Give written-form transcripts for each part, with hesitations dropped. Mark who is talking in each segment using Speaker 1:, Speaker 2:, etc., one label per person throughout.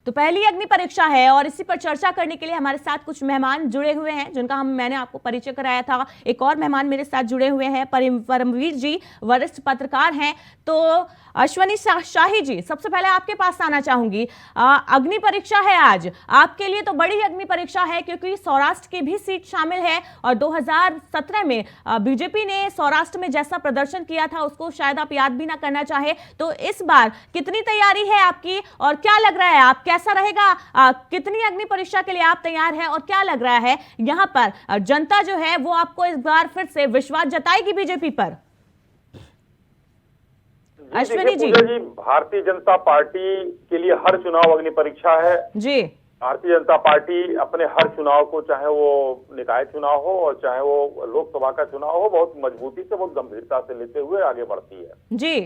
Speaker 1: तो पहली अग्नि परीक्षा है और इसी पर चर्चा करने के लिए हमारे साथ कुछ मेहमान जुड़े हुए हैं जिनका मैंने आपको परिचय कराया था। एक और मेहमान मेरे साथ जुड़े हुए हैं, परमवीर जी वरिष्ठ पत्रकार हैं। तो अश्वनी शाही जी, सबसे पहले आपके पास आना चाहूंगी। अग्नि परीक्षा है आज, आपके लिए तो बड़ी अग्नि परीक्षा है क्योंकि सौराष्ट्र की भी सीट शामिल है और 2017 में बीजेपी ने सौराष्ट्र में जैसा प्रदर्शन किया था उसको शायद आप याद भी ना करना चाहे। तो इस बार कितनी तैयारी है आपकी और क्या लग रहा है, आप कैसा रहेगा, कितनी अग्नि परीक्षा के लिए आप तैयार हैं और क्या लग रहा है यहां पर जनता जो है वो आपको इस बार फिर से विश्वास जताएगी बीजेपी पर? अश्विनी जी।
Speaker 2: भारतीय जनता पार्टी के लिए हर चुनाव अग्नि परीक्षा है
Speaker 1: जी।
Speaker 2: भारतीय जनता पार्टी अपने हर चुनाव को, चाहे वो निकाय चुनाव हो और चाहे वो लोकसभा का चुनाव हो, बहुत मजबूती से, बहुत गंभीरता से लेते हुए आगे बढ़ती है।
Speaker 1: जी,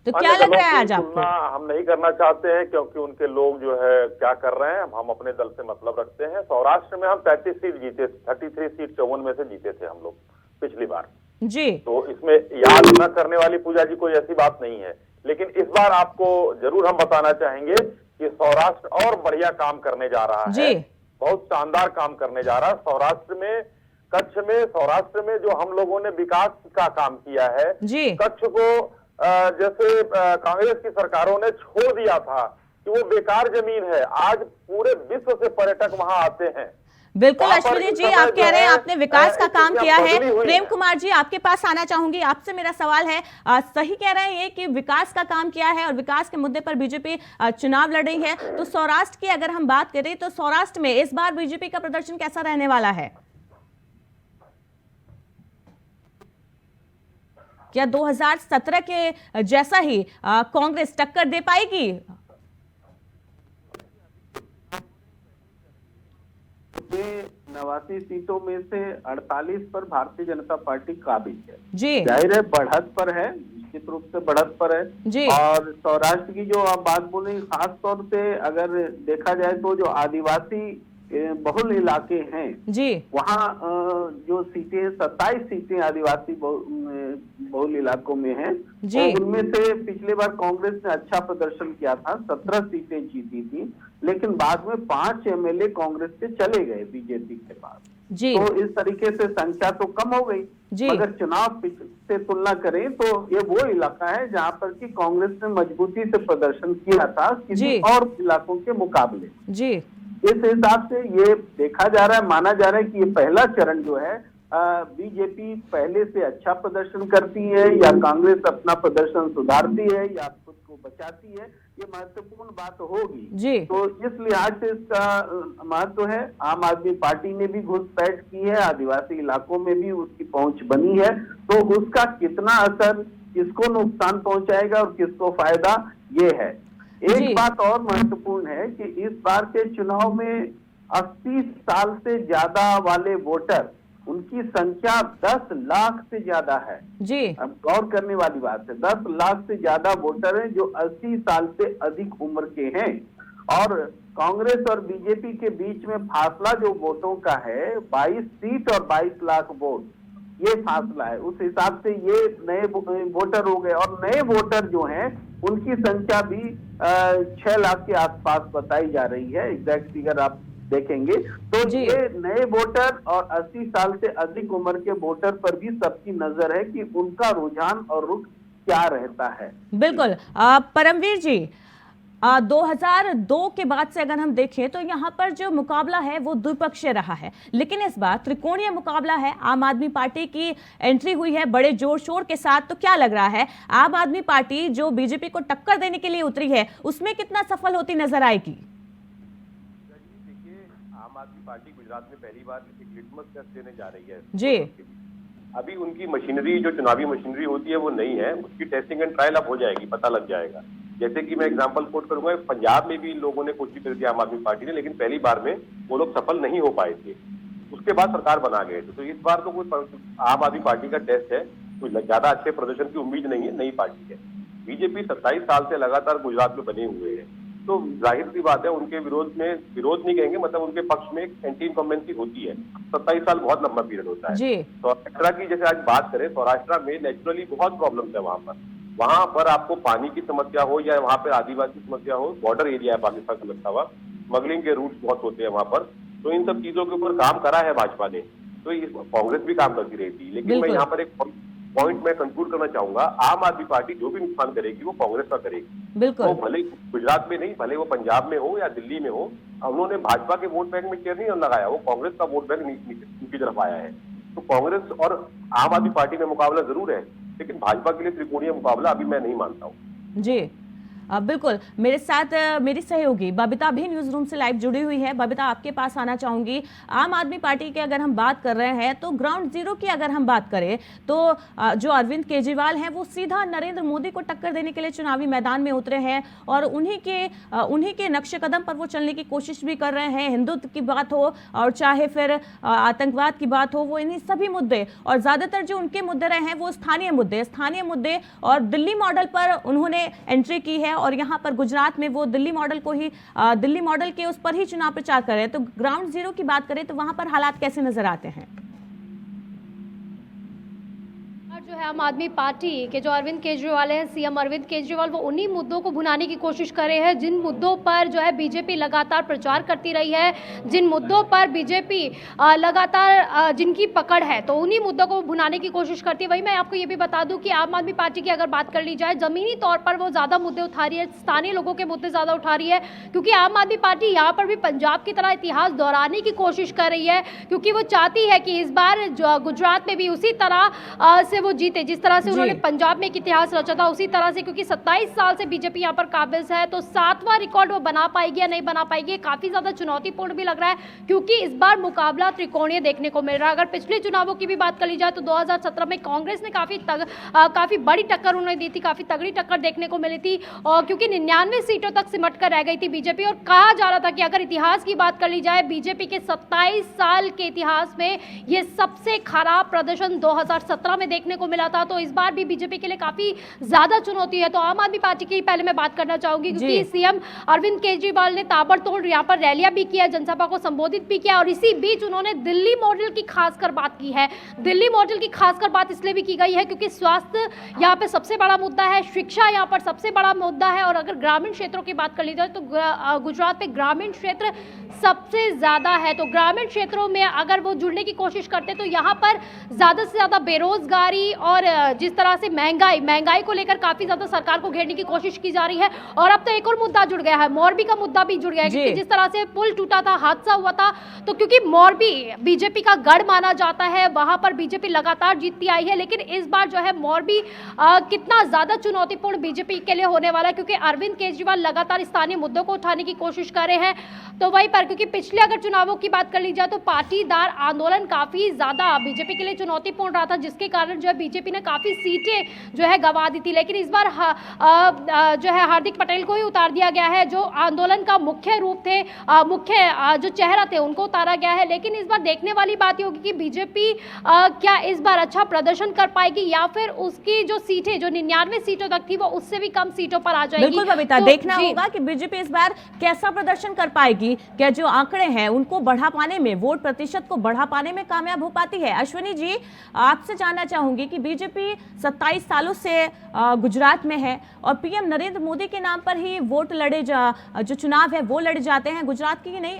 Speaker 1: तो क्या लग रहा है आज आपको?
Speaker 2: हम नहीं करना चाहते हैं क्योंकि उनके लोग जो है क्या कर रहे हैं, हम अपने दल से मतलब रखते हैं। सौराष्ट्र में हम 33 सीट जीते, 33 सीट 54 में से जीते थे हम लोग पिछली बार
Speaker 1: जी।
Speaker 2: तो इसमें याद न करने वाली पूजा जी कोई ऐसी बात नहीं है। लेकिन इस बार आपको जरूर हम बताना चाहेंगे कि सौराष्ट्र और बढ़िया काम करने जा रहा है, बहुत शानदार काम करने जा रहा है। सौराष्ट्र में, कच्छ में, सौराष्ट्र में जो हम लोगों ने विकास का काम किया है, कच्छ को जैसे कांग्रेस की सरकारों ने छोड़ दिया था कि वो बेकार जमीन है, आज पूरे विश्व से पर्यटक वहां आते हैं।
Speaker 1: बिल्कुल अश्विनी जी, आप कह रहे हैं आपने विकास का काम किया है। प्रेम कुमार जी, आपके पास आना चाहूंगी, आपसे मेरा सवाल है, सही कह रहे हैं ये कि विकास का काम किया है और विकास के मुद्दे पर बीजेपी चुनाव लड़ रही है। तो सौराष्ट्र की अगर हम बात करें तो सौराष्ट्र में इस बार बीजेपी का प्रदर्शन कैसा रहने वाला है? क्या 2017 के जैसा ही कांग्रेस टक्कर दे पाएगी?
Speaker 3: नवासी सीटों में से 48 पर भारतीय जनता पार्टी काबिज है
Speaker 1: जी।
Speaker 3: जाहिर है बढ़त पर है, निश्चित रूप से बढ़त पर है
Speaker 1: जी।
Speaker 3: और सौराष्ट्र की जो आप बात बोले, खास तौर से अगर देखा जाए तो जो आदिवासी बहुल इलाके हैं
Speaker 1: जी,
Speaker 3: वहाँ जो सीटें 27 सीटें आदिवासी बहुल इलाकों में हैं और उनमें से पिछले बार कांग्रेस ने अच्छा प्रदर्शन किया था, 17 सीटें जीती थी, लेकिन बाद में 5 एमएलए कांग्रेस से चले गए बीजेपी के पास
Speaker 1: जी।
Speaker 3: तो इस तरीके से संख्या तो कम हो गई। अगर चुनाव से तुलना करें तो ये वो इलाका है जहाँ पर कि कांग्रेस ने मजबूती से प्रदर्शन किया था किसी और इलाकों के मुकाबले जी। इस हिसाब से ये देखा जा रहा है, माना जा रहा है कि ये पहला चरण जो है बीजेपी पहले से अच्छा प्रदर्शन करती है या कांग्रेस अपना प्रदर्शन सुधारती है या खुद को बचाती है, ये महत्वपूर्ण बात होगी जी। तो इस लिहाज से इसका महत्व है। आम आदमी पार्टी ने भी घुसपैठ की है, आदिवासी इलाकों में भी उसकी पहुंच बनी है, तो उसका कितना असर, किसको नुकसान पहुंचाएगा और किसको फायदा, ये है। एक बात और महत्वपूर्ण है कि इस बार के चुनाव में 80 साल से ज्यादा वाले वोटर, उनकी संख्या 10 लाख से ज्यादा है जी। अब गौर करने वाली बात है, 10 लाख से ज्यादा वोटर हैं जो 80 साल से अधिक उम्र के हैं और कांग्रेस और बीजेपी के बीच में फासला जो वोटों का है 22 सीट और 22 लाख वोट, ये फासला है। उस हिसाब से ये नए वोटर हो गए और नए वोटर जो हैं उनकी संख्या भी 6 लाख के आसपास बताई जा रही है, एग्जैक्ट फिगर आप देखेंगे तो ये नए वोटर और 80 साल से अधिक उम्र के वोटर पर भी सबकी नजर है कि उनका रुझान और रुख क्या रहता है।
Speaker 1: बिल्कुल परमवीर जी, 2002 के बाद से अगर हम देखें तो यहाँ पर जो मुकाबला है वो द्विपक्षीय रहा है, लेकिन इस बार त्रिकोणीय मुकाबला है। आम आदमी पार्टी की एंट्री हुई है बड़े जोर शोर के साथ, तो क्या लग रहा है आम आदमी पार्टी जो बीजेपी को टक्कर देने के लिए उतरी है उसमें कितना सफल होती नजर आएगी?
Speaker 2: आम आदमी पार्टी गुजरात में पहली बार एक लिटमस टेस्ट देने जा रही है
Speaker 1: जी।
Speaker 2: अभी उनकी मशीनरी, जो चुनावी मशीनरी होती है वो नहीं है, उसकी टेस्टिंग एंड ट्रायल अब हो जाएगी, पता लग जाएगा। जैसे कि मैं एग्जांपल कोट करूंगा, पंजाब में भी लोगों ने कोशिश करी थी आम आदमी पार्टी ने, लेकिन पहली बार में वो लोग सफल नहीं हो पाए थे, उसके बाद सरकार बना गए थे। तो इस बार तो कोई आम आदमी पार्टी का टेस्ट है, कोई ज्यादा अच्छे प्रदर्शन की उम्मीद नहीं है, नई पार्टी है। बीजेपी 27 साल से लगातार गुजरात में बने हुए है, तो जाहिर सी बात है उनके विरोध में, विरोध नहीं कहेंगे, मतलब उनके पक्ष में एक एंटी इनकम्बेंसी होती है। 27 साल बहुत लंबा पीरियड होता है। सौराष्ट्र की जैसे आज बात करें, सौराष्ट्र में नेचुरली बहुत प्रॉब्लम है वहां पर, वहां पर आपको पानी की समस्या हो या वहां पर आदिवासी समस्या हो, बॉर्डर एरिया है पाकिस्तान से लगता हुआ, स्मगलिंग के रूट्स बहुत होते हैं वहां पर, तो इन सब चीजों के ऊपर काम करा है भाजपा ने, तो कांग्रेस भी काम करती रहती। लेकिन मैं यहाँ पर एक पॉइंट मैं कंक्लूड करना चाहूंगा, आम आदमी पार्टी जो भी नुकसान करेगी वो कांग्रेस का करेगी।
Speaker 1: बिल्कुल।
Speaker 2: तो भले गुजरात में नहीं, भले वो पंजाब में हो या दिल्ली में हो, उन्होंने भाजपा के वोट बैंक में चेयर नहीं लगाया, वो कांग्रेस का वोट बैंक उनकी तरफ आया है। तो कांग्रेस और आम आदमी पार्टी में मुकाबला जरूर है, लेकिन भाजपा के लिए त्रिकोणीय मुकाबला अभी मैं नहीं मानता हूँ।
Speaker 1: जी बिल्कुल। मेरे साथ मेरी सहयोगी बबीता भी न्यूज रूम से लाइव जुड़ी हुई है। बबीता, आपके पास आना चाहूंगी। आम आदमी पार्टी की अगर हम बात कर रहे हैं तो ग्राउंड जीरो की अगर हम बात करें तो जो अरविंद केजरीवाल हैं वो सीधा नरेंद्र मोदी को टक्कर देने के लिए चुनावी मैदान में उतरे हैं और उन्हीं के नक्शे कदम पर वो चलने की कोशिश भी कर रहे हैं। हिंदुत्व की बात हो और चाहे फिर आतंकवाद की बात हो, वो इन्हीं सभी मुद्दे और ज्यादातर जो उनके मुद्दे रहे हैं वो स्थानीय मुद्दे और दिल्ली मॉडल पर उन्होंने एंट्री की है और यहाँ पर गुजरात में वो दिल्ली मॉडल के उस पर ही चुनाव प्रचार कर रहे हैं। तो ग्राउंड जीरो की बात करें तो वहां पर हालात कैसे नजर आते हैं?
Speaker 4: जो है आम आदमी पार्टी के जो अरविंद केजरीवाल हैं, सीएम अरविंद केजरीवाल, वो उन्हीं मुद्दों को भुनाने की कोशिश कर रहे हैं जिन मुद्दों पर जो है बीजेपी लगातार प्रचार करती रही है, जिन मुद्दों पर बीजेपी लगातार जिनकी पकड़ है, तो उन्हीं मुद्दों को भुनाने की कोशिश करती है। वही मैं आपको ये भी बता दूं कि आम आदमी पार्टी की अगर बात कर ली जाए, जमीनी तौर पर वो ज़्यादा मुद्दे उठा रही है, स्थानीय लोगों के मुद्दे ज़्यादा उठा रही है, क्योंकि आम आदमी पार्टी यहाँ पर भी पंजाब की तरह इतिहास दोहराने की कोशिश कर रही है, क्योंकि वो चाहती है कि इस बार गुजरात में भी उसी तरह से वो जीते जिस तरह से उन्होंने पंजाब में एक इतिहास रचा था, उसी तरह से, क्योंकि 27 साल से बीजेपी यहाँ पर काबिज है, तो 7वां रिकॉर्ड वो बना पाएगी या नहीं बना पाएगी, काफी ज्यादा चुनौतीपूर्ण भी लग रहा है, क्योंकि इस बार मुकाबला त्रिकोणीय देखने को मिल रहा है। अगर पिछले चुनावों की भी बात कर ली जाए तो 2017 में कांग्रेस ने काफी बड़ी टक्कर उन्हें दी थी, काफी तगड़ी टक्कर देखने को मिली थी, और क्योंकि 99 सीटों तक सिमट कर रह गई थी बीजेपी, और कहा जा रहा था कि अगर इतिहास की बात कर ली जाए बीजेपी के 27 साल के इतिहास में ये सबसे खराब प्रदर्शन 2017 में देखने को मिला था। तो इस बार भी बीजेपी के लिए काफी ज्यादा चुनौती है। तो आम आदमी पार्टी की पहले मैं बात करना चाहूंगी, क्योंकि सीएम अरविंद केजरीवाल ने ताबड़तोड़ यहाँ पर रैलियां भी किया, जनसभा को संबोधित भी किया, और इसी बीच उन्होंने दिल्ली मॉडल की खासकर बात की है। दिल्ली मॉडल की खासकर बात इसलिए भी की गई है क्योंकि स्वास्थ्य यहाँ पे सबसे बड़ा मुद्दा है, शिक्षा यहाँ पर सबसे बड़ा मुद्दा है, और अगर ग्रामीण क्षेत्रों की बात कर ली जाए तो गुजरात में ग्रामीण क्षेत्र सबसे ज्यादा है। तो ग्रामीण क्षेत्रों में अगर वो जुड़ने की कोशिश करते तो यहाँ पर ज्यादा से ज्यादा बेरोजगारी और जिस तरह से महंगाई को लेकर काफी ज्यादा सरकार को घेरने की कोशिश की जा रही है। और अब तो एक और मुद्दा जुड़ गया है, मोरबी का मुद्दा भी जुड़ गया है, क्योंकि जिस तरह से पुल टूटा था, हादसा हुआ था, तो क्योंकि मोरबी बीजेपी का गढ़ माना जाता है, वहां पर बीजेपी लगातार जीतती आई है, लेकिन इस बार जो है मोरबी कितना ज्यादा चुनौतीपूर्ण बीजेपी के लिए होने वाला है, क्योंकि अरविंद केजरीवाल लगातार स्थानीय मुद्दों को उठाने की कोशिश कर रहे हैं। तो वहीं पर क्योंकि पिछले अगर चुनावों की बात कर ली जाए तो पाटीदार आंदोलन काफी ज्यादा बीजेपी के लिए चुनौतीपूर्ण रहा था, जिसके कारण जो है बीजेपी ने काफी सीटें जो है गंवा दी थी। लेकिन इस बार जो है हार्दिक पटेल को ही उतार दिया गया है, जो आंदोलन का मुख्य रूप थे, मुख्य जो चेहरा थे, उनको उतारा गया है। लेकिन इस बार देखने वाली बात होगी कि बीजेपी क्या इस बार अच्छा प्रदर्शन कर पाएगी, या फिर उसकी जो सीटें जो 99 सीटों तक थी वो उससे भी कम सीटों पर आ जाएगी।
Speaker 1: बिल्कुल बबीता, देखना होगा कि बीजेपी इस बार कैसा प्रदर्शन कर पाएगी, क्या जो आंकड़े हैं उनको बढ़ा पाने में, वोट प्रतिशत को बढ़ा पाने में कामयाब हो पाती है। अश्विनी जी, आपसे जानना चाहूंगी कि बीजेपी 27 सालों से गुजरात में है और पीएम नरेंद्र मोदी के नाम पर ही वोट जो चुनाव है वो लड़े जाते हैं। गुजरात की ही नहीं,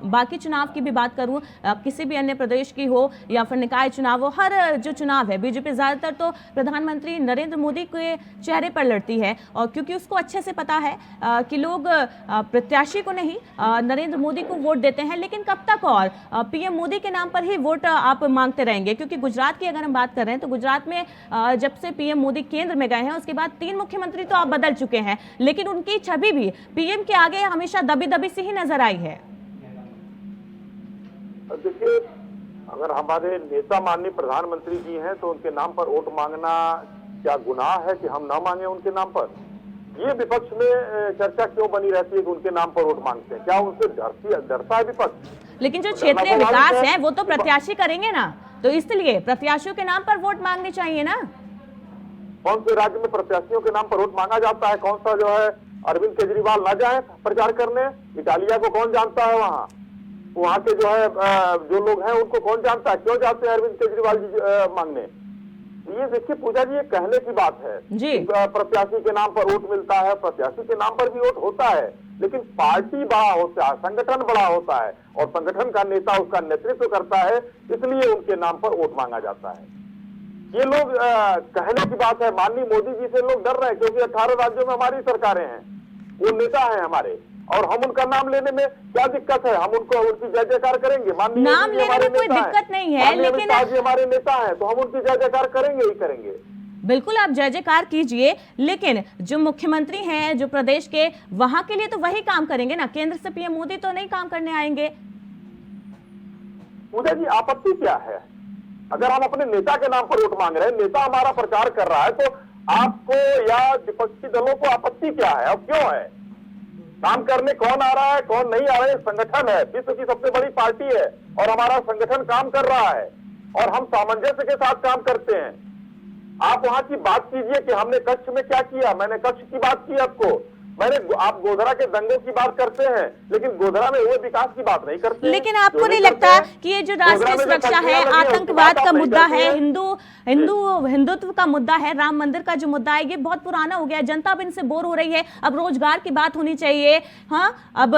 Speaker 1: बाकी चुनाव की भी बात करूं, किसी भी अन्य प्रदेश की हो या फिर निकाय चुनाव हो, हर जो चुनाव है बीजेपी ज्यादातर तो प्रधानमंत्री नरेंद्र मोदी के चेहरे पर लड़ती है, और क्योंकि उसको अच्छे से पता है कि लोग प्रत्याशी को नहीं नरेंद्र मोदी को वोट देते हैं। लेकिन कब तक और पीएम मोदी के नाम पर ही वोट आप मांगते रहेंगे? क्योंकि गुजरात की अगर हम बात कर रहे हैं तो गुजरात में जब से पीएम मोदी केंद्र में गए हैं उसके बाद 3 मुख्यमंत्री तो आप बदल चुके हैं, लेकिन उनकी छवि भी पीएम के आगे हमेशा दबी दबी सी ही नजर आई है।
Speaker 5: देखिए, अगर हमारे नेता माननीय प्रधानमंत्री जी हैं तो उनके नाम पर वोट मांगना क्या गुनाह है कि हम ना मांगे उनके नाम पर? ये विपक्ष में चर्चा क्यों बनी रहती है कि उनके नाम पर वोट मांगते हैं? क्या उनसे डरता है विपक्ष?
Speaker 1: लेकिन जो क्षेत्रीय विकास है वो तो प्रत्याशी करेंगे ना, तो इसलिए प्रत्याशियों के नाम पर वोट मांगने चाहिए ना।
Speaker 5: कौन से राज्य में प्रत्याशियों के नाम पर वोट मांगा जाता है? कौन सा जो है अरविंद केजरीवाल ना जाए प्रचार करने? इटालिया को कौन जानता है? वहाँ के जो है जो लोग हैं उनको कौन जानता है? क्यों जाते हैं अरविंद केजरीवाल जी मांगने? ये देखिए पूजा जी, ये कहने की बात है
Speaker 1: जी।
Speaker 5: प्रत्याशी के नाम पर वोट मिलता है, प्रत्याशी के नाम पर भी वोट होता है, लेकिन पार्टी बड़ा होता है, संगठन बड़ा होता है और संगठन का नेता उसका नेतृत्व करता है, इसलिए उनके नाम पर वोट मांगा जाता है। ये लोग कहने की बात है। माननीय मोदी जी से लोग डर रहे हैं क्योंकि 18 राज्यों में हमारी सरकारें हैं, वो नेता हैं हमारे, और हम उनका नाम लेने में क्या दिक्कत है? हम उनको उनकी जय जयकार करेंगे। माननीय
Speaker 1: नाम लेने में कोई दिक्कत नहीं है, लेकिन
Speaker 5: जी हमारे नेता हैं तो हम उनकी जय जयकार करेंगे ही करेंगे।
Speaker 1: बिल्कुल आप जय जयकार कीजिए, लेकिन जो मुख्यमंत्री हैं जो प्रदेश के, वहां के लिए तो वही काम करेंगे ना, केंद्र से पीएम मोदी तो नहीं काम करने आएंगे।
Speaker 5: पूजा जी, आपत्ति क्या है? अगर हम अपने नेता के नाम पर वोट मांग रहे हैं, नेता हमारा प्रचार कर रहा है, तो आपको या विपक्षी दलों को आपत्ति क्या है? अब क्यों है? काम करने कौन आ रहा है, कौन नहीं आ रहा है? संगठन है, विश्व की सबसे बड़ी पार्टी है और हमारा संगठन काम कर रहा है और हम सामंजस्य के साथ काम करते हैं। आप वहां की बात कीजिए कि हमने कच्छ में क्या किया। मैंने कच्छ की बात की आपको, आप गोधरा के दंगों की बात करते हैं, लेकिन गोधरा में हुए विकास की बात नहीं करते।
Speaker 1: लेकिन आपको नहीं लगता कि ये जो राष्ट्रीय सुरक्षा है, आतंकवाद का मुद्दा है, हिंदुत्व का मुद्दा है, राम मंदिर का जो मुद्दा है, ये बहुत पुराना हो गया है, जनता अब इनसे बोर हो रही है। अब रोजगार की बात होनी चाहिए, हाँ, अब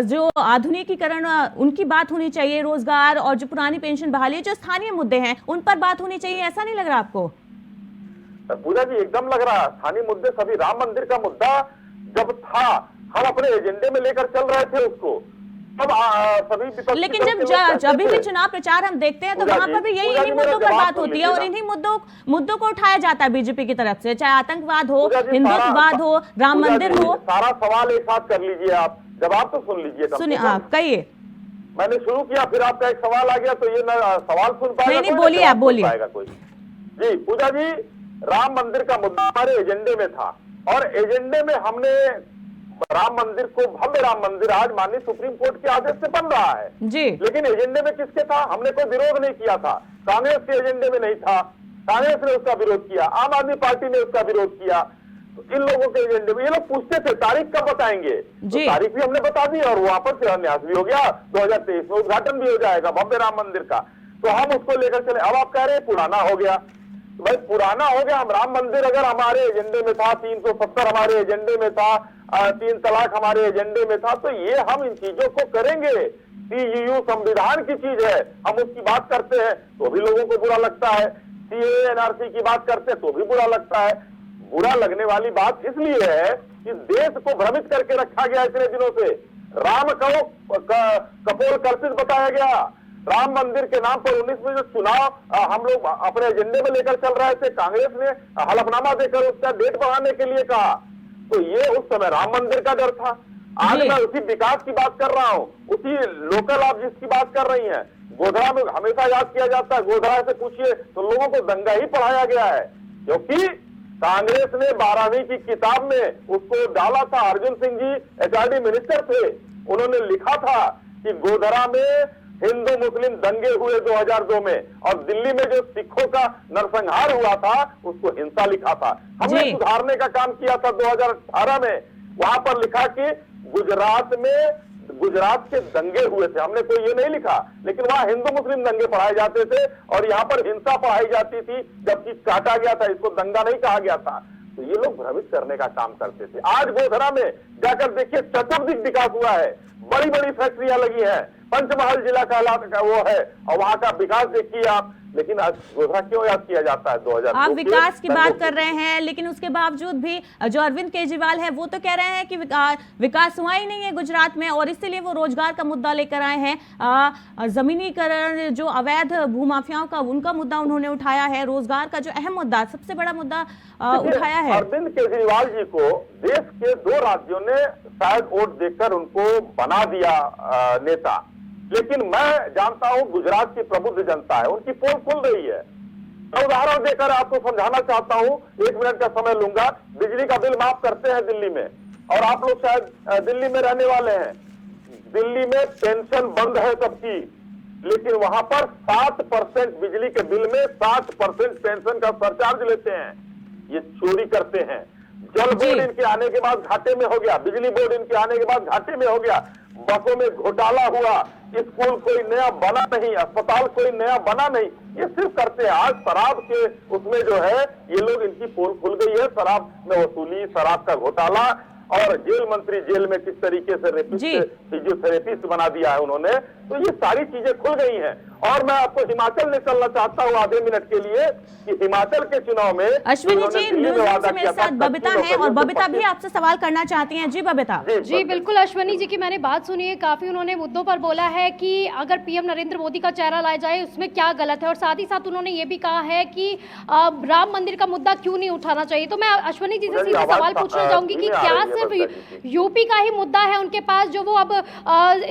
Speaker 1: जो आधुनिकीकरण उनकी बात होनी चाहिए, रोजगार और जो पुरानी पेंशन बहाली, जो स्थानीय मुद्दे हैं उन पर बात होनी चाहिए। ऐसा नहीं लग रहा आपको?
Speaker 5: पूजा जी, एकदम लग रहा। स्थानीय मुद्दे सभी, राम मंदिर का मुद्दा जब था, हम अपने एजेंडे में लेकर चल रहे थे उसको, तब सभी,
Speaker 1: लेकिन जब अभी भी चुनाव प्रचार हम देखते हैं तो वहां पर भी इन्हीं मुद्दों पर बात होती है और इन्हीं मुद्दों को उठाया जाता है बीजेपी की तरफ से, चाहे आतंकवाद हो, हिंदुत्ववाद हो, राम मंदिर हो।
Speaker 5: सारा सवाल एक साथ कर लीजिए, आप जवाब तो सुन लीजिए।
Speaker 1: सुनिए, आप कहिए।
Speaker 5: मैंने शुरू किया, फिर आपका एक सवाल आ गया, तो ये सवाल सुन पाएगा?
Speaker 1: नहीं, बोलिए, आप बोलिए।
Speaker 5: कोई जी। पूजा जी, राम मंदिर का मुद्दा हमारे एजेंडे में था और एजेंडे में हमने राम मंदिर को, भव्य राम मंदिर आज माननीय सुप्रीम कोर्ट के आदेश से बन रहा है
Speaker 1: जी,
Speaker 5: लेकिन एजेंडे में किसके था? हमने कोई विरोध नहीं किया था, कांग्रेस के एजेंडे में नहीं था, कांग्रेस ने उसका विरोध किया, आम आदमी पार्टी ने उसका विरोध किया। तो इन लोगों के एजेंडे में ये लोग पूछते थे तारीख कब बताएंगे, तो तारीख भी हमने बता दी और वापस शिलान्यास भी हो गया, 2023 में उद्घाटन भी हो जाएगा भव्य राम मंदिर का। तो हम उसको लेकर चले। अब आप कह रहे हैं पुराना हो गया, भाई पुराना हो गया। हम राम मंदिर अगर हमारे एजेंडे में था, 370 हमारे एजेंडे में था, 3 तलाक हमारे एजेंडे में था, तो ये हम इन चीजों को करेंगे। सीएए संविधान की चीज है, हम उसकी बात करते हैं तो भी लोगों को बुरा लगता है, सीएए एनआरसी की बात करते हैं तो भी बुरा लगता है। बुरा लगने वाली बात इसलिए है कि देश को भ्रमित करके रखा गया इतने दिनों से। राम को कपोल कल्पित बताया गया। राम मंदिर के नाम पर 19 में जो चुनाव हम लोग अपने एजेंडे में लेकर चल रहे थे, कांग्रेस ने हलफनामा देकर उसका डेट बढ़ाने के लिए कहा, तो ये उस समय राम मंदिर का डर था। आज मैं उसी विकास की बात कर रहा हूं, उसी लोकल आप जिसकी बात कर रही हैं। गोधरा में हमेशा याद किया जाता है, गोधरा से पूछिए तो लोगों को दंगा ही पढ़ाया गया है, क्योंकि कांग्रेस ने 12वीं की किताब में उसको डाला था। अर्जुन सिंह जी एचआरडी मिनिस्टर थे, उन्होंने लिखा था कि गोधरा में हिंदू मुस्लिम दंगे हुए 2002 में और दिल्ली में जो सिखों का नरसंहार हुआ था उसको हिंसा लिखा था। हमने सुधारने का काम किया था 2018 में। वहां पर लिखा कि गुजरात के दंगे हुए थे, हमने कोई ये नहीं लिखा, लेकिन वहां हिंदू मुस्लिम दंगे पढ़ाए जाते थे और यहाँ पर हिंसा पढ़ाई जाती थी, जबकि काटा गया था, इसको दंगा नहीं कहा गया था। तो ये लोग भ्रमित करने का काम करते थे। आज गोधरा में जाकर देखिए, चतुर्दिक विकास हुआ है, बड़ी बड़ी फैक्ट्रियां लगी हैं, पंचमहल जिला का वो है और वहां का विकास देखिए आप। लेकिन आज गोधरा क्यों याद किया जाता है? 2002
Speaker 1: आप विकास की बात कर रहे हैं, लेकिन उसके बावजूद भी जो अरविंद केजरीवाल है वो तो कह रहे हैं कि विकास हुआ ही नहीं है गुजरात में, और इसलिए वो रोजगार का मुद्दा लेकर आए हैं। जमीनीकरण, जो अवैध भूमाफियाओं का, उनका मुद्दा उन्होंने उठाया है। रोजगार का जो अहम मुद्दा, सबसे बड़ा मुद्दा उठाया है।
Speaker 5: अरविंद केजरीवाल जी को देश के 2 राज्यों ने शायद वोट देकर उनको बना दिया नेता, लेकिन मैं जानता हूं गुजरात की प्रबुद्ध जनता है, उनकी पोल खुल रही है। मैं उदाहरण देकर आपको समझाना चाहता हूं, 1 मिनट का समय लूंगा। बिजली का बिल माफ करते हैं दिल्ली में, और आप लोग शायद दिल्ली में रहने वाले हैं। दिल्ली में पेंशन बंद है सबकी, लेकिन वहां पर 7% बिजली के बिल में 7% पेंशन का सरचार्ज लेते हैं। ये चोरी करते हैं। जल बोर्ड इनके आने के बाद घाटे में हो गया, बिजली बोर्ड इनके आने के बाद घाटे में हो गया, बसों में घोटाला हुआ, स्कूल कोई नया बना नहीं, अस्पताल कोई नया बना नहीं, ये सिर्फ करते हैं। आज शराब के उसमें जो है ये लोग, इनकी पोल खुल गई है, शराब में वसूली, शराब का घोटाला, और जेल मंत्री जेल में किस तरीके से फिजियोथेरेपिस्ट बना दिया है उन्होंने, तो ये सारी चीजें खुल गई हैं। और मैं आपको हिमाचल ले चलना चाहता हूँ आधे मिनट के लिए कि हिमाचल के चुनाव में
Speaker 1: अश्विनी जी न्यूज़ से मेरे साथ बबीता है और बबीता भी आपसे सवाल करना चाहती हैं। जी बबीता।
Speaker 4: जी बिल्कुल अश्विनी जी की मैंने बात सुनी है, काफी उन्होंने मुद्दों पर बोला है कि अगर पीएम नरेंद्र मोदी का चेहरा लाया जाए उसमें क्या गलत है, और साथ ही साथ उन्होंने ये भी कहा है कि राम मंदिर का मुद्दा क्यों नहीं उठाना चाहिए। तो मैं अश्विनी जी से सीधे सवाल पूछना चाहूंगी कि क्या सिर्फ यूपी का ही मुद्दा है उनके पास जो वो अब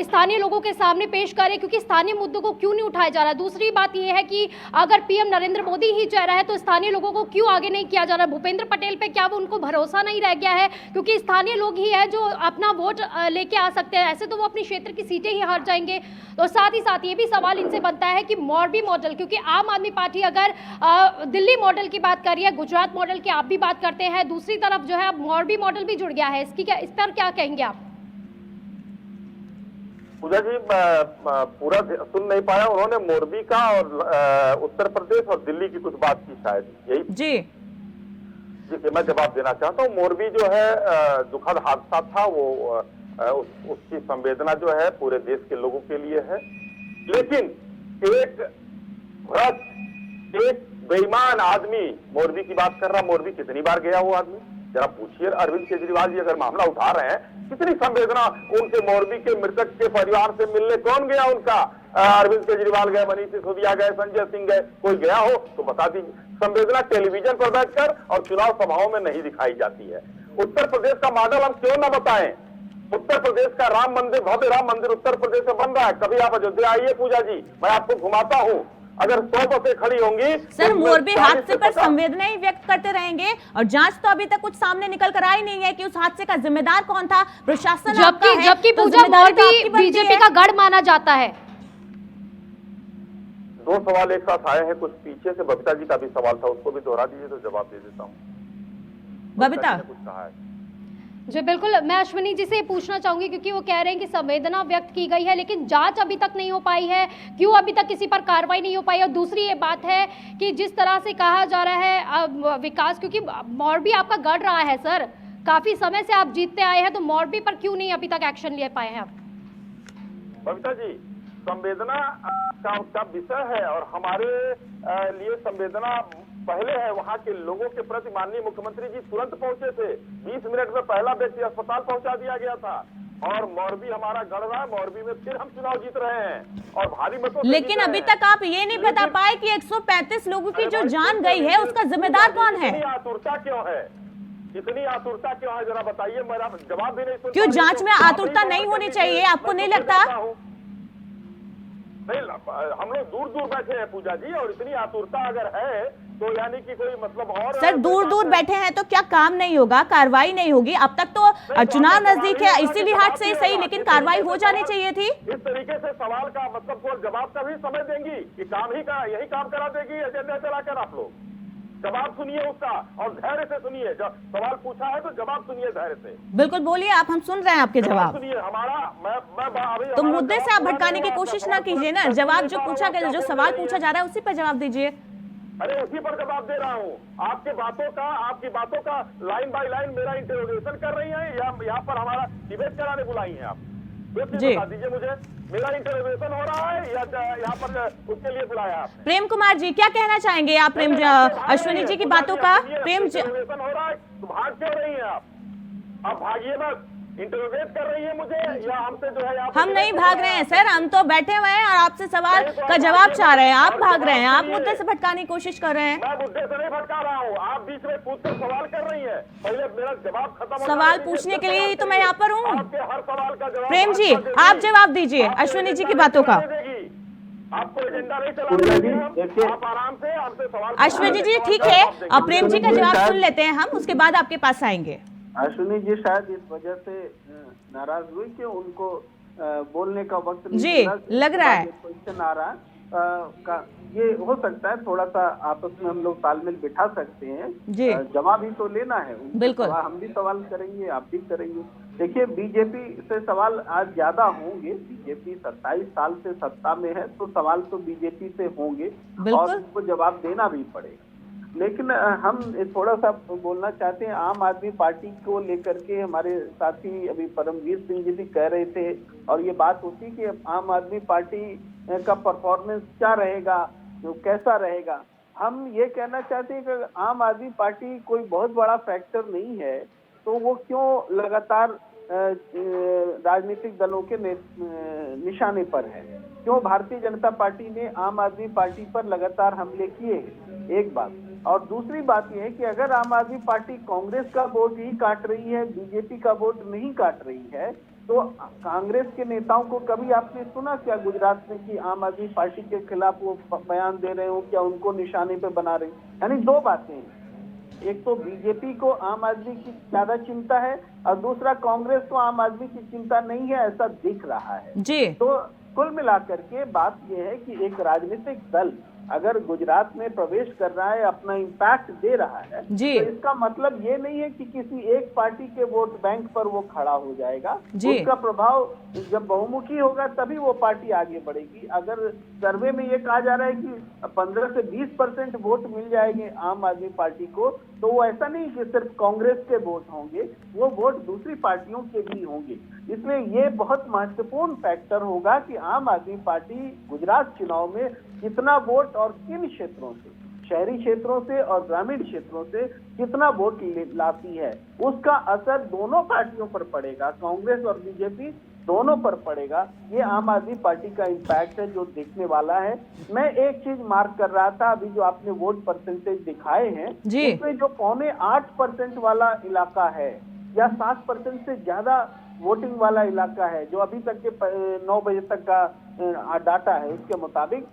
Speaker 4: स्थानीय लोगों के सामने पेश करे, क्योंकि स्थानीय मुद्दों को क्यों नहीं उठाया जा रहा है। दूसरी बात यह है कि अगर पीएम नरेंद्र मोदी ही चेहरा है तो स्थानीय लोगों को क्यों आगे नहीं किया जा रहा है। भूपेंद्र पटेल पे क्या वो उनको भरोसा नहीं रह गया है, क्योंकि स्थानीय लोग ही है जो अपना वोट लेके आ सकते हैं, ऐसे तो वो अपनी क्षेत्र की सीटें ही हार जाएंगे। तो साथ ही साथ ये भी सवाल इनसे बनता है कि मोरबी मॉडल, क्योंकि आम आदमी पार्टी अगर दिल्ली मॉडल की बात कर रही है, गुजरात मॉडल की आप भी बात करते हैं, दूसरी तरफ जो है अब मोरबी मॉडल भी जुड़ गया है, इसकी क्या, इस पर क्या कहेंगे आप?
Speaker 5: पूजा जी पूरा सुन नहीं पाया, उन्होंने मोरबी का और उत्तर प्रदेश और दिल्ली की कुछ बात की शायद, यही
Speaker 1: जी
Speaker 5: जी मैं जवाब देना चाहता हूँ। मोरबी जो है दुखद हादसा था, वो उसकी संवेदना जो है पूरे देश के लोगों के लिए है, लेकिन एक भ्रष्ट, एक बेईमान आदमी मोरबी की बात कर रहा, मोरबी कितनी बार गया वो आदमी, जरा पूछिए। अरविंद केजरीवाल जी अगर मामला उठा रहे हैं, कितनी संवेदना उनके मोरबी के मृतक के परिवार से मिलने कौन गया उनका? अरविंद केजरीवाल गए, मनीष सिसोदिया गए, संजय सिंह गए, कोई गया हो तो बता दीजिए। संवेदना टेलीविजन पर बैठकर और चुनाव सभाओं में नहीं दिखाई जाती है। उत्तर प्रदेश का मॉडल हम क्यों न बताएं? उत्तर प्रदेश का राम मंदिर, भव्य राम मंदिर उत्तर प्रदेश में बन रहा है। कभी आप अयोध्या आइए पूजा जी, मैं आपको घुमाता हूँ। अगर 100 बसें खड़ी होंगी
Speaker 1: सर, मोरबी हादसे पर संवेदनाएं व्यक्त करते रहेंगे और जांच तो अभी तक कुछ सामने निकल कर आई नहीं है कि उस हादसे का जिम्मेदार कौन था। प्रशासन आपका है,
Speaker 4: जबकि
Speaker 1: तो
Speaker 4: पूजा
Speaker 1: जिम्मेदारी तो
Speaker 4: मोरबी
Speaker 1: आपकी बनती
Speaker 4: बीजेपी
Speaker 1: है।
Speaker 4: का गढ़ माना जाता है।
Speaker 5: दो सवाल एक साथ आए हैं, कुछ पीछे से बबीता जी का भी सवाल था, उसको भी दोहरा दीजिए तो जवाब दे देता हूँ।
Speaker 1: बबीता
Speaker 5: कुछ कहा है
Speaker 4: जी बिल्कुल, मैं अश्विनी जी से पूछना चाहूंगी क्योंकि वो कह रहे हैं कि संवेदना व्यक्त की गई है लेकिन जांच अभी तक नहीं हो पाई है, क्यों अभी तक किसी पर कार्रवाई नहीं हो पाई? और दूसरी ये बात है कि जिस तरह से कहा जा रहा है विकास, क्योंकि मोरबी आपका गढ़ रहा है सर, काफी समय से आप जीतते आए हैं, तो मोरबी पर क्यों नहीं अभी तक एक्शन ले पाए हैं आप?
Speaker 5: बबीता जी, संवेदना का विषय है और हमारे लिए संवेदना पहले है वहाँ के लोगों के प्रति। माननीय मुख्यमंत्री जी तुरंत पहुंचे थे, 20 मिनट में पहला व्यक्ति अस्पताल पहुंचा दिया गया था, और मोरबी हमारा गढ़ रहा है, मोरबी में फिर हम चुनाव जीत रहे हैं और भारी मतों से।
Speaker 1: लेकिन अभी तक आप ये नहीं बता पाए कि 135 लोगों की जो जान गई है उसका जिम्मेदार कौन है?
Speaker 5: इतनी आतुरता क्यों है, इतनी आतुरता क्यों है, जरा बताइए। मेरा जवाब भी नहीं सुन।
Speaker 1: क्यों जांच में आतुरता नहीं होनी चाहिए, आपको नहीं लगता?
Speaker 5: नहीं, हम लोग दूर दूर बैठे हैं पूजा जी, और इतनी आतुरता अगर है तो यानी कि कोई मतलब और
Speaker 1: सर दूर दूर बैठे हैं तो क्या काम नहीं होगा, कार्रवाई नहीं होगी? अब तक तो चुनाव नजदीक है, इसीलिए हाथ से सही, लेकिन कार्रवाई हो जानी चाहिए थी।
Speaker 5: इस तरीके से सवाल का मतलब को जवाब का भी समय देंगी कि काम ही का यही काम करा देगी एजेंडा चलाकर? आप लोग जवाब सुनिए उसका और धैर्य से सुनिए। जब सवाल पूछा है तो जवाब सुनिए धैर्य से।
Speaker 1: बिल्कुल बोलिए, आप, हम सुन रहे हैं आपके जवाब।
Speaker 5: सुनिए हमारा, मैं
Speaker 1: तो मुद्दे से आप भटकाने की कोशिश ना कीजिए ना, जवाब जो पूछा गया, जो सवाल पूछा जा रहा है उसी पर जवाब दीजिए।
Speaker 5: अरे उसी पर जवाब दे रहा हूँ। आपकी बातों का लाइन बाय लाइन मेरा इंटरोगेशन कर रही है, या यहाँ पर हमारा डिबेट कराने बुलाई है आप? जी बता दीजिए मुझे, मेरा इंटरोगेशन हो रहा है या यहाँ पर उसके लिए बुलाया आपने? प्रेम
Speaker 1: कुमार जी क्या कहना चाहेंगे आप अश्विनी जी की बातों का? प्रेम जी
Speaker 5: इंटरोगेशन हो रहा है तो भाग क्यों रही है आप भागिए मत। इंटरोगेट कर रही है मुझे या हमसे जो है?
Speaker 1: हम नहीं भाग रहे हैं सर, हम तो बैठे हुए हैं और आपसे सवाल का जवाब चाह रहे हैं। आप भाग रहे हैं, आप मुद्दे से भटकाने की कोशिश कर रहे हैं।
Speaker 5: मैं मुद्दे से नहीं भटका रहा हूँ, आप बीच में कूद कर सवाल कर रही है। पहले मेरा जवाब खत्म हो,
Speaker 1: सवाल पूछने के लिए ही तो मैं यहाँ पर हूँ।
Speaker 5: आपके हर सवाल का जवाब
Speaker 1: प्रेम जी आप जवाब दीजिए अश्विनी जी की बातों का।
Speaker 5: आपको एजेंडा नहीं चलाना, आप आराम से हमसे सवाल।
Speaker 1: अश्विनी जी ठीक है, अब प्रेम जी का जवाब सुन लेते हैं हम, उसके बाद आपके पास आएंगे।
Speaker 3: अश्विनी जी शायद इस वजह से नाराज हुई कि उनको बोलने का वक्त नहीं
Speaker 1: जी लग रहा है
Speaker 3: क्वेश्चन आ रहा ये हो सकता है। थोड़ा सा आपस में हम लोग तालमेल बिठा सकते हैं जी, जवाब ही तो लेना है।
Speaker 1: बिल्कुल
Speaker 3: हम भी सवाल करेंगे, आप भी करेंगे, देखिए, बीजेपी से सवाल आज ज्यादा होंगे। बीजेपी 27 साल से सत्ता में है, तो सवाल तो बीजेपी से होंगे और उनको जवाब देना भी पड़ेगा। लेकिन हम थोड़ा सा बोलना चाहते हैं आम आदमी पार्टी को लेकर के। हमारे साथी अभी परमवीर सिंह जी भी कह रहे थे और ये बात होती कि आम आदमी पार्टी का परफॉर्मेंस क्या रहेगा, कैसा रहेगा। हम ये कहना चाहते हैं कि आम आदमी पार्टी कोई बहुत बड़ा फैक्टर नहीं है, तो वो क्यों लगातार राजनीतिक दलों के निशाने पर है। क्यों भारतीय जनता पार्टी ने आम आदमी पार्टी पर लगातार हमले किए हैं, एक बात। और दूसरी बात यह है कि अगर आम आदमी पार्टी कांग्रेस का वोट ही काट रही है, बीजेपी का वोट नहीं काट रही है, तो कांग्रेस के नेताओं को कभी आपने सुना क्या गुजरात में कि आम आदमी पार्टी के खिलाफ वो बयान दे रहे हो, क्या उनको निशाने पे बना रहे? यानी दो बातें हैं, एक तो बीजेपी को आम आदमी की ज्यादा चिंता है और दूसरा कांग्रेस को आम आदमी की चिंता नहीं है, ऐसा दिख रहा है
Speaker 1: जी।
Speaker 3: तो कुल मिलाकर के बात यह है कि एक राजनीतिक दल अगर गुजरात में प्रवेश कर रहा है, अपना इम्पैक्ट दे रहा है, तो इसका मतलब ये नहीं है कि किसी एक पार्टी के वोट बैंक पर वो खड़ा हो जाएगा। उसका प्रभाव जब बहुमुखी होगा तभी वो पार्टी आगे बढ़ेगी। अगर सर्वे में ये कहा जा रहा है कि 15 से 20% वोट मिल जाएंगे आम आदमी पार्टी को, तो वो ऐसा नहीं कि सिर्फ कांग्रेस के वोट होंगे, वो वोट दूसरी पार्टियों के भी होंगे। इसलिए ये बहुत महत्वपूर्ण फैक्टर होगा कि आम आदमी पार्टी गुजरात चुनाव में कितना वोट और किन क्षेत्रों से, शहरी क्षेत्रों से और ग्रामीण क्षेत्रों से कितना वोट लाती है, उसका असर दोनों पार्टियों पर पड़ेगा, कांग्रेस और बीजेपी दोनों पर पड़ेगा। ये आम आदमी पार्टी का इम्पैक्ट है जो देखने वाला है। मैं एक चीज मार्क कर रहा था, अभी जो आपने वोट परसेंटेज दिखाए हैं उसमें जो 7.25% वाला इलाका है या 7% से ज्यादा वोटिंग वाला इलाका है, जो अभी तक के 9 बजे तक का डाटा है उसके मुताबिक,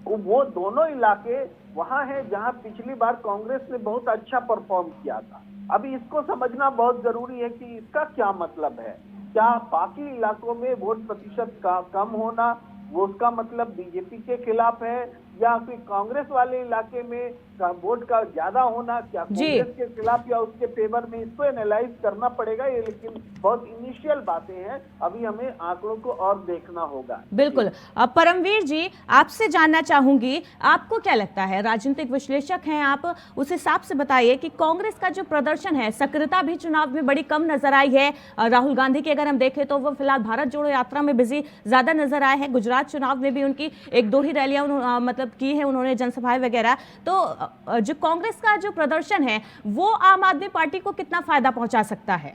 Speaker 3: वो दोनों इलाके वहां हैं जहां पिछली बार कांग्रेस ने बहुत अच्छा परफॉर्म किया था। अभी इसको समझना बहुत जरूरी है कि इसका क्या मतलब है। क्या बाकी इलाकों में वोट प्रतिशत का कम होना वो उसका मतलब बीजेपी के खिलाफ है, या फिर कांग्रेस वाले इलाके में वोट का ज्यादा होना क्या कांग्रेस के खिलाफ या उसके फेवर में, इसको एनालाइज करना पड़ेगा। ये लेकिन बहुत इनिशियल बातें हैं, अभी हमें आंकड़ों को और देखना होगा।
Speaker 1: बिल्कुल। अब परमवीर जी, आपसे जानना चाहूंगी, आपको क्या लगता है, राजनीतिक विश्लेषक हैं आप, उस हिसाब से बताइए कि कांग्रेस का जो प्रदर्शन है, सक्रियता भी चुनाव में बड़ी कम नजर आई है। राहुल गांधी की अगर हम देखें तो वो फिलहाल भारत जोड़ो यात्रा में बिजी ज्यादा नजर आए हैं। गुजरात चुनाव में भी उनकी 1-2 ही रैलियां मतलब की है उन्होंने, जनसभाएं वगैरह। तो जो कांग्रेस का जो प्रदर्शन है वो आम आदमी पार्टी को कितना फायदा पहुंचा सकता है?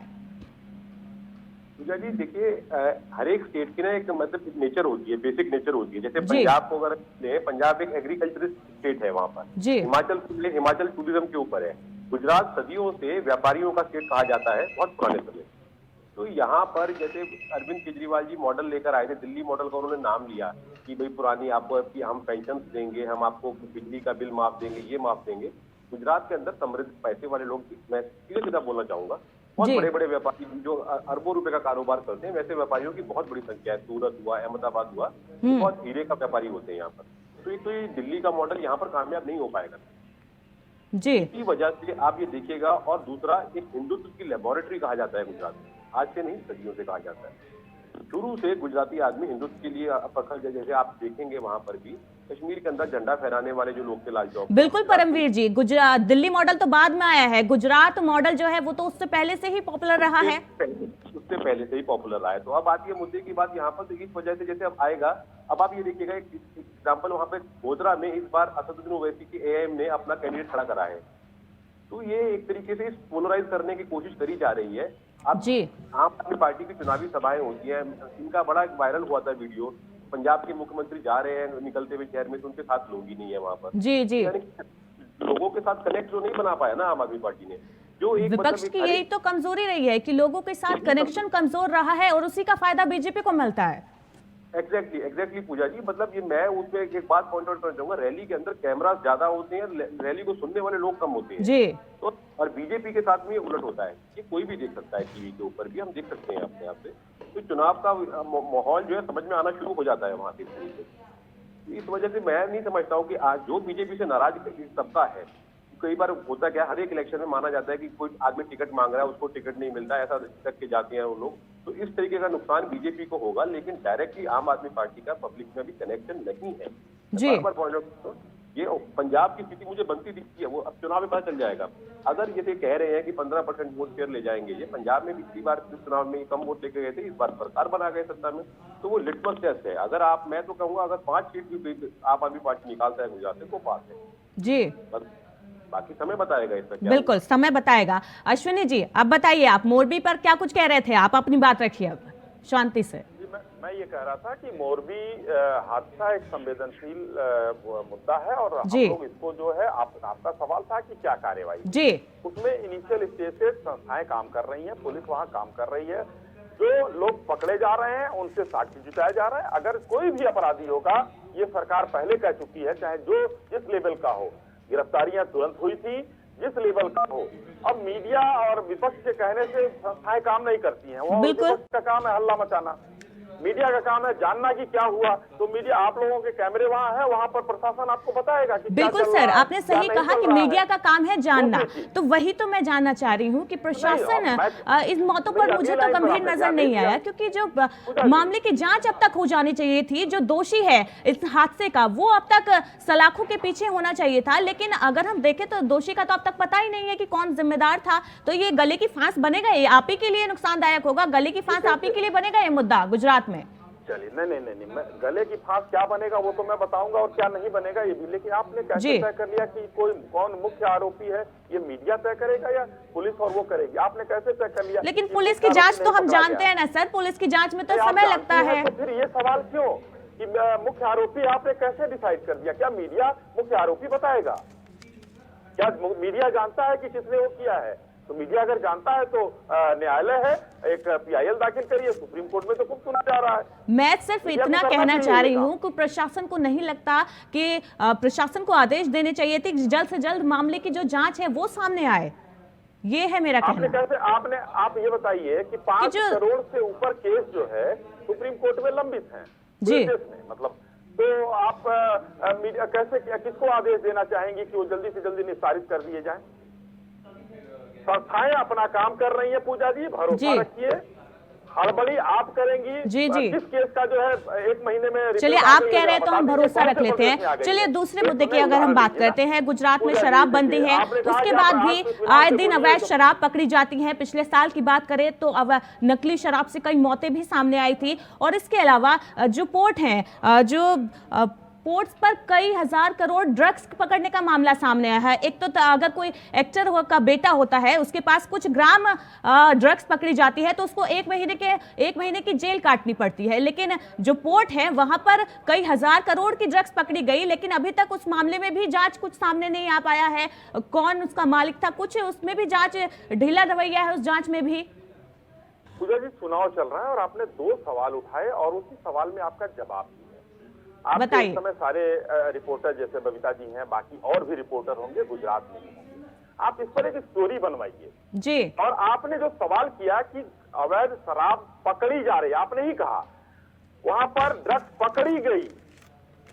Speaker 2: पूजा जी देखिए, हर एक स्टेट की ना एक मतलब नेचर होती है, बेसिक नेचर होती है। जैसे पंजाब को अगर ले, पंजाब एक एग्रीकल्चरिस्ट स्टेट है, वहां पर हिमाचल टूरिज्म के ऊपर है। गुजरात सदियों से व्यापारियों का स्टेट कहा जाता है, बहुत पुराने समय। तो यहाँ पर जैसे अरविंद केजरीवाल जी मॉडल लेकर आए थे, दिल्ली मॉडल का उन्होंने नाम लिया कि भाई पुरानी आपको कि हम पेंशन देंगे, हम आपको बिजली का बिल माफ देंगे, ये माफ देंगे। गुजरात के अंदर समृद्ध पैसे वाले लोग, मैं सीधे सीधा बोलना चाहूंगा, बहुत बड़े बड़े व्यापारी जो अरबों रुपए का कारोबार करते हैं, वैसे व्यापारियों की बहुत बड़ी संख्या है। सूरत हुआ, अहमदाबाद हुआ, बहुत हीरे का व्यापारी होते हैं यहाँ पर। तो ये दिल्ली का मॉडल यहाँ पर कामयाब नहीं हो पाएगा
Speaker 1: जी।
Speaker 2: इसी वजह से आप ये देखिएगा। और दूसरा, एक हिंदुत्व की लेबोरेटरी कहा जाता है गुजरात में, आज से नहीं सदियों से कहा जाता है। शुरू से गुजराती आदमी हिंदुत्व के लिए प्रखर, जैसे आप देखेंगे वहां पर भी कश्मीर के अंदर झंडा फहराने वाले जो लोग थे लाल चौक।
Speaker 1: बिल्कुल परमवीर जी, गुजरात दिल्ली मॉडल तो बाद में आया है, गुजरात मॉडल जो है वो तो उससे पहले से ही पॉपुलर रहा है,
Speaker 2: उससे पहले से ही पॉपुलर रहा है। तो अब आती है मुद्दे की बात यहाँ पर, तो इस वजह से जैसे अब आएगा, अब आप ये देखिएगा एक एग्जाम्पल, वहां पे गोधरा में इस बार असदुद्दीन ओवैसी की एआईएम ने अपना कैंडिडेट खड़ा करा है। तो ये एक तरीके से पोलराइज करने की कोशिश करी जा रही है। अब आम आदमी पार्टी की चुनावी सभाएं होती हैं, इनका बड़ा एक वायरल हुआ था वीडियो, पंजाब के मुख्यमंत्री जा रहे हैं निकलते हुए शहर में, तो उनके साथ लोग ही नहीं है वहां पर। जी। लोगों के साथ कनेक्ट जो नहीं बना पाया ना आम आदमी पार्टी ने, जो एक
Speaker 1: विपक्ष की यही तो कमजोरी रही है कि लोगों के साथ कनेक्शन कमजोर रहा है और उसी का फायदा बीजेपी को मिलता है।
Speaker 2: एग्जैक्टली पूजा जी, मतलब ये मैं उसमें एक बात पॉइंट आउट करना चाहूंगा, रैली के अंदर कैमरास ज्यादा होते हैं, रैली को सुनने वाले लोग कम होते हैं
Speaker 1: जी।
Speaker 2: तो और बीजेपी के साथ में ये उलट होता है, ये कोई भी देख सकता है, टीवी के ऊपर भी हम देख सकते हैं अपने आप से। तो चुनाव का माहौल जो है समझ में आना शुरू हो जाता है वहां से। इस वजह से मैं नहीं समझता हूँ कि आज जो बीजेपी से नाराज तबका है, कई बार होता क्या, हर एक इलेक्शन में माना जाता है कि कोई आदमी टिकट मांग रहा है, उसको टिकट नहीं मिलता, ऐसा तक के जाते हैं वो लोग। तो इस तरीके का नुकसान बीजेपी को होगा, लेकिन डायरेक्टली आम आदमी पार्टी का पब्लिक में भी कनेक्शन नहीं है
Speaker 1: जी।
Speaker 2: पॉइंट ऑफ ये पंजाब की स्थिति मुझे बनती दिखती है, वो अब चुनाव में पता चल जाएगा। अगर ये कह रहे हैं कि 15% वोट शेयर ले जाएंगे, ये पंजाब में पिछली बार चुनाव में कम वोट लेके गए थे, इस बार सरकार बना गए सत्ता में, तो वो लिटमस टेस्ट है। अगर आप, मैं तो कहूंगा अगर 5 सीट भी आप आदमी पार्टी निकालता है गुजरात से, तो पास है
Speaker 1: जी।
Speaker 2: बाकी समय बताएगा इसमें क्या।
Speaker 1: बिल्कुल समय बताएगा। अश्विनी जी अब बताइए, आप मोरबी पर क्या कुछ कह रहे थे, आप अपनी बात रखिए अब शांति से।
Speaker 5: मैं ये कह रहा था कि मोरबी हादसा एक संवेदनशील मुद्दा है और हम लोग इसको जो है आपका सवाल था कि क्या कार्यवाही
Speaker 1: जी,
Speaker 5: उसमें इनिशियल स्टेज से संस्थाएं काम कर रही हैं, पुलिस वहां काम कर रही है, जो लोग पकड़े जा रहे हैं उनसे साक्ष्य जुटाया जा रहा है। अगर कोई भी अपराधी होगा, ये सरकार पहले कह चुकी है, चाहे जो जिस लेवल का हो, गिरफ्तारियां तुरंत हुई थी, जिस लेवल का हो। अब मीडिया और विपक्ष के कहने से संस्थाएं काम नहीं करती हैं, वो विपक्ष का काम है हल्ला मचाना, मीडिया का काम है जानना कि क्या हुआ। तो मीडिया, आप लोगों के कैमरे वहां है, वहां पर प्रशासन आपको बताएगा कि
Speaker 1: बिल्कुल सर, आपने सही कहा कि मीडिया का काम है जानना, तो वही तो मैं जानना चाह रही हूँ कि प्रशासन इस मौतों पर मुझे तो गंभीर नजर नहीं आया, क्योंकि जो मामले की जांच अब तक हो जानी चाहिए थी, जो दोषी है इस हादसे का वो अब तक सलाखों के पीछे होना चाहिए था। लेकिन अगर हम देखें तो दोषी का तो अब तक पता ही नहीं है कि कौन जिम्मेदार था। तो ये गले की फांस बनेगा, ये आप ही के लिए नुकसानदायक होगा, गले की फांस आप ही के लिए बनेगा ये मुद्दा गुजरात में।
Speaker 5: चलिए नहीं, मैं गले की फांस क्या बनेगा वो तो मैं बताऊंगा, और क्या नहीं बनेगा ये भी। लेकिन आपने कैसे तय कर लिया कि कौन मुख्य आरोपी है? ये मीडिया तय करेगा या पुलिस और वो करेगी? आपने कैसे तय कर लिया?
Speaker 1: लेकिन पुलिस की जांच तो हम जानते हैं ना सर, पुलिस की जांच में तो समय लगता है।
Speaker 5: तो फिर ये सवाल क्यों कि मुख्य आरोपी आपने कैसे डिसाइड कर दिया? क्या मीडिया मुख्य आरोपी बताएगा? क्या मीडिया जानता है कि किसने वो किया है? तो मीडिया अगर जानता है तो न्यायालय है, एक PIL दाखिल करिए, सुप्रीम कोर्ट में तो खूब सुना जा रहा है।
Speaker 1: मैं सिर्फ इतना कहना चाह रही हूँ कि प्रशासन को नहीं लगता कि प्रशासन को आदेश देने चाहिए थे कि जल्द से जल्द मामले की जो जांच है वो सामने आए, ये है मेरा कहना।
Speaker 5: कैसे आप ये बताइए कि 5 करोड़ से ऊपर केस जो है सुप्रीम कोर्ट में लंबित हैं
Speaker 1: जी,
Speaker 5: मतलब, तो आप मीडिया कैसे, किसको आदेश देना चाहेंगे कि वो जल्दी से जल्दी निस्तारित कर दिए जाएं? संस्थाएं अपना काम कर रही है पूजा जी, भरोसा रखिए। हड़बड़ी आप करेंगी
Speaker 1: जी।
Speaker 5: किस केस का जो है 1 महीने में।
Speaker 1: चलिए आप कह रहे हैं तो हम भरोसा रख लेते हैं। चलिए दूसरे मुद्दे की अगर हम बात करते हैं, गुजरात में शराबबंदी है, उसके बाद भी आए दिन अवैध शराब पकड़ी जाती है। पिछले साल की बात करें तो अब नकली शराब से कई मौतें भी सामने आई थी। और इसके अलावा जो पोर्ट हैं, जो पोर्ट्स पर कई हजार करोड़ ड्रग्स पकड़ने का मामला सामने आया है। एक तो अगर कोई एक्टर का बेटा होता है, उसके पास कुछ ग्राम ड्रग्स पकड़ी जाती है तो उसको 1 महीने की जेल काटनी पड़ती है। लेकिन जो पोर्ट है वहां पर कई हजार करोड़ की ड्रग्स पकड़ी गई, लेकिन अभी तक उस मामले में भी जांच कुछ सामने नहीं आ पाया है। कौन उसका मालिक था, कुछ उसमें भी जांच ढीला रवैया है, उस जांच में भी।
Speaker 5: पूजा जी, चुनाव चल रहा है और आपने 2 सवाल उठाए और उसी सवाल में आपका जवाब दिया। आपके इस समय सारे रिपोर्टर जैसे बबीता जी हैं, बाकी और भी रिपोर्टर होंगे, गुजरात में भी होंगे। आप इस पर एक स्टोरी बनवाइए
Speaker 1: जी।
Speaker 5: और आपने जो सवाल किया कि अवैध शराब पकड़ी जा रही, आपने ही कहा वहां पर ड्रग्स पकड़ी गई,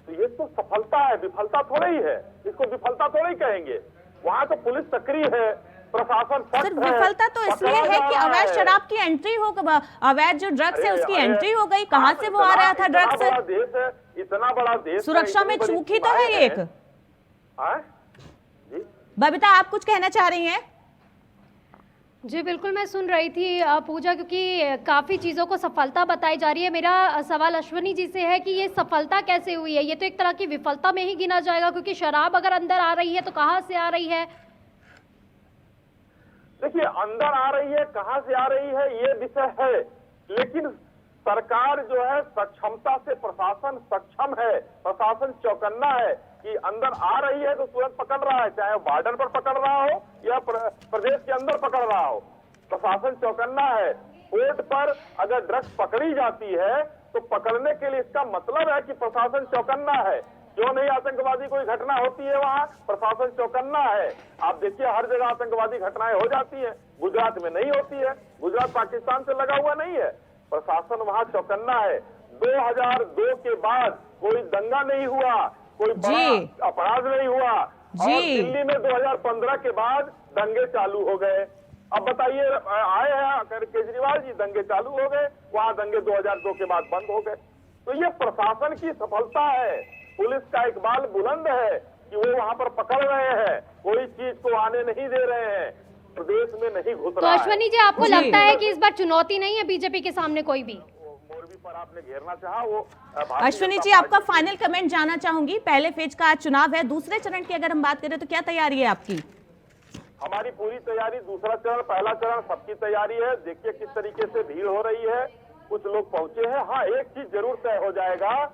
Speaker 5: तो ये तो सफलता है, विफलता थोड़ा ही है। इसको विफलता थोड़ा ही कहेंगे। वहां तो पुलिस सक्रिय है, प्रशासन
Speaker 1: सर विफलता तो इसलिए है कि अवैध शराब की एंट्री हो, अवैध जो ड्रग्स है उसकी एंट्री हो गई। कहां से वो आ रहा था ड्रग्स?
Speaker 5: देश है, इतना बड़ा देश,
Speaker 1: सुरक्षा में चूक ही तो है एक। बबीता आप कुछ कहना चाह रही हैं?
Speaker 4: जी बिल्कुल, मैं सुन रही थी पूजा, क्योंकि काफ़ी चीज़ों को सफलता बताई जा रही है। मेरा सवाल अश्विनी जी से है कि ये सफलता कैसे हुई है? ये तो एक तरह की विफलता में ही गिना जाएगा, क्योंकि शराब अगर अंदर आ रही है तो कहाँ से आ रही है?
Speaker 5: देखिए, अंदर आ रही है, कहां से आ रही है ये विषय है, लेकिन सरकार जो है सक्षमता से, प्रशासन सक्षम है, प्रशासन चौकन्ना है कि अंदर आ रही है तो तुरंत पकड़ रहा है, चाहे बॉर्डर पर पकड़ रहा हो या प्रदेश के अंदर पकड़ रहा हो, प्रशासन चौकन्ना है। पोर्ट पर अगर ड्रग्स पकड़ी जाती है तो पकड़ने के लिए इसका मतलब है कि प्रशासन चौकन्ना है। क्यों नहीं आतंकवादी कोई घटना होती है वहां, प्रशासन चौकन्ना है। आप देखिए हर जगह आतंकवादी घटनाएं हो जाती हैं, गुजरात में नहीं होती है। गुजरात पाकिस्तान से लगा हुआ नहीं है, प्रशासन वहां चौकन्ना है। 2002 के बाद कोई दंगा नहीं हुआ, कोई बड़ा अपराध नहीं हुआ, और दिल्ली में 2015 के बाद दंगे चालू हो गए। अब बताइए, आए हैं केजरीवाल जी, दंगे चालू हो गए, वहां दंगे 2002 के बाद बंद हो गए। तो ये प्रशासन की सफलता है, पुलिस का इकबाल बुलंद है कि वो वहां पर पकड़ रहे हैं, कोई चीज को आने नहीं दे रहे हैं, प्रदेश में नहीं घुस
Speaker 4: तो
Speaker 5: रहा है।
Speaker 4: अश्वनी जी, आपको लगता है कि इस बार चुनौती नहीं है बीजेपी के सामने कोई भी?
Speaker 5: मोरबी पर आपने घेरना चाहा, वो
Speaker 1: अश्वनी जी, आपका फाइनल कमेंट जानना चाहूंगी। पहले फेज का आज चुनाव है, दूसरे चरण की अगर हम बात करें तो क्या तैयारी है आपकी?
Speaker 5: हमारी पूरी तैयारी, दूसरा चरण, पहला चरण, सबकी तैयारी है। देखिए किस तरीके से भीड़ हो रही है, कुछ लोग पहुंचे हैं। हाँ, एक चीज जरूर तय हो जाएगा,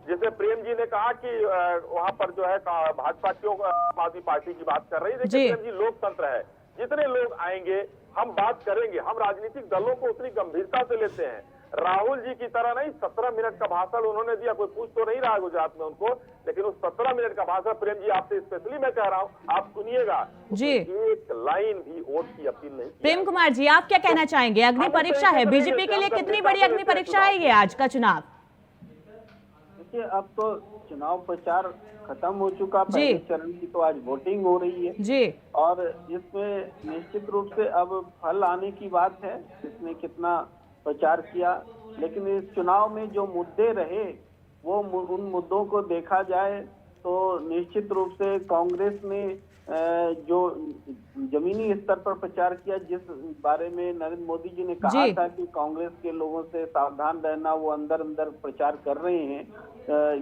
Speaker 5: जैसे प्रेम जी ने कहा कि वहां पर जो है भाजपा क्यों आम आदमी पार्टी की बात कर रही है। देखिए प्रेम जी, लोकतंत्र है, जितने लोग आएंगे हम बात करेंगे। हम राजनीतिक दलों को उतनी गंभीरता से लेते हैं, राहुल जी की तरह नहीं। 17 मिनट का भाषण उन्होंने दिया, कोई पूछ तो नहीं रहा गुजरात में उनको, लेकिन उस 17 मिनट का भाषण, प्रेम जी आपसे स्पेशली मैं कह रहा हूँ, आप सुनिएगा
Speaker 1: जी।
Speaker 5: एक लाइन भी वोट की अपील नहीं।
Speaker 1: प्रेम कुमार जी, आप क्या कहना चाहेंगे? अग्नि परीक्षा है बीजेपी के लिए, कितनी बड़ी अग्नि परीक्षा है ये आज का चुनाव?
Speaker 3: देखिए, अब तो चुनाव प्रचार खत्म हो चुका, पहले चरण की तो आज वोटिंग हो रही है
Speaker 1: जी, और
Speaker 3: इसमें निश्चित रूप से अब फल आने की बात है, किसने कितना प्रचार किया। लेकिन इस चुनाव में जो मुद्दे रहे, वो उन मुद्दों को देखा जाए तो निश्चित रूप से कांग्रेस ने जो जमीनी स्तर पर प्रचार किया, जिस बारे में नरेंद्र मोदी जी ने कहा था कि कांग्रेस के लोगों से सावधान रहना, वो अंदर अंदर प्रचार कर रहे हैं,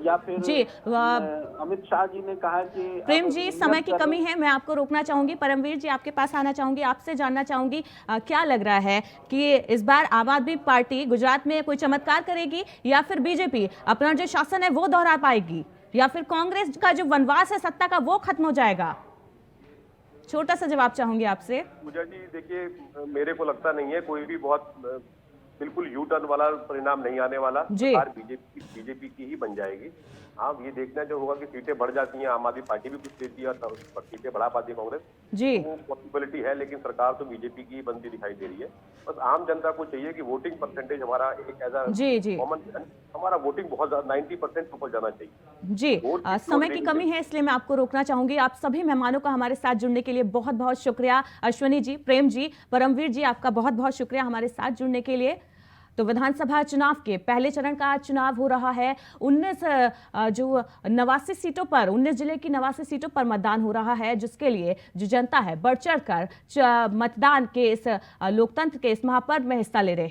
Speaker 3: या फिर
Speaker 1: जी
Speaker 3: अमित शाह जी ने कहा कि
Speaker 1: प्रेम जी, समय की कमी है, मैं आपको रोकना चाहूंगी। परमवीर जी, आपके पास आना चाहूंगी, आपसे जानना चाहूंगी क्या लग रहा है कि इस बार आम आदमी पार्टी गुजरात में कोई चमत्कार करेगी, या फिर बीजेपी अपना जो शासन है वो दोहरा पाएगी, या फिर कांग्रेस का जो वनवास है सत्ता का वो खत्म हो जाएगा? छोटा सा जवाब चाहूंगी आपसे।
Speaker 2: पूजा जी, देखिए, मेरे को लगता नहीं है कोई भी बहुत बिल्कुल यू टर्न वाला परिणाम नहीं आने वाला। सरकार बीजेपी की ही बन जाएगी। हाँ, ये देखना जो होगा कि सीटें बढ़ जाती हैं, आम आदमी पार्टी भी कुछ देती है और सीटें बढ़ा पाती है कांग्रेस जी, वो पॉसिबिलिटी है, लेकिन सरकार तो बीजेपी की ही बनती दिखाई दे रही है। बस आम जनता को चाहिए कि वोटिंग परसेंटेज हमारा एक ऐसा कॉमन, हमारा वोटिंग बहुत ज्यादा 90% ऊपर जाना चाहिए जी।
Speaker 1: समय की कमी है, इसलिए मैं आपको रोकना चाहूंगी। आप सभी मेहमानों का हमारे साथ जुड़ने के लिए बहुत बहुत शुक्रिया। अश्वनी जी, प्रेम जी, परमवीर जी, आपका बहुत बहुत शुक्रिया हमारे साथ जुड़ने के लिए। तो विधानसभा चुनाव के पहले चरण का आज चुनाव हो रहा है। 89 सीटों पर, 19 जिले की 89 सीटों पर मतदान हो रहा है, जिसके लिए जो जनता है बढ़ चढ़कर मतदान के इस लोकतंत्र के इस महापर्व में हिस्सा ले रहे हैं।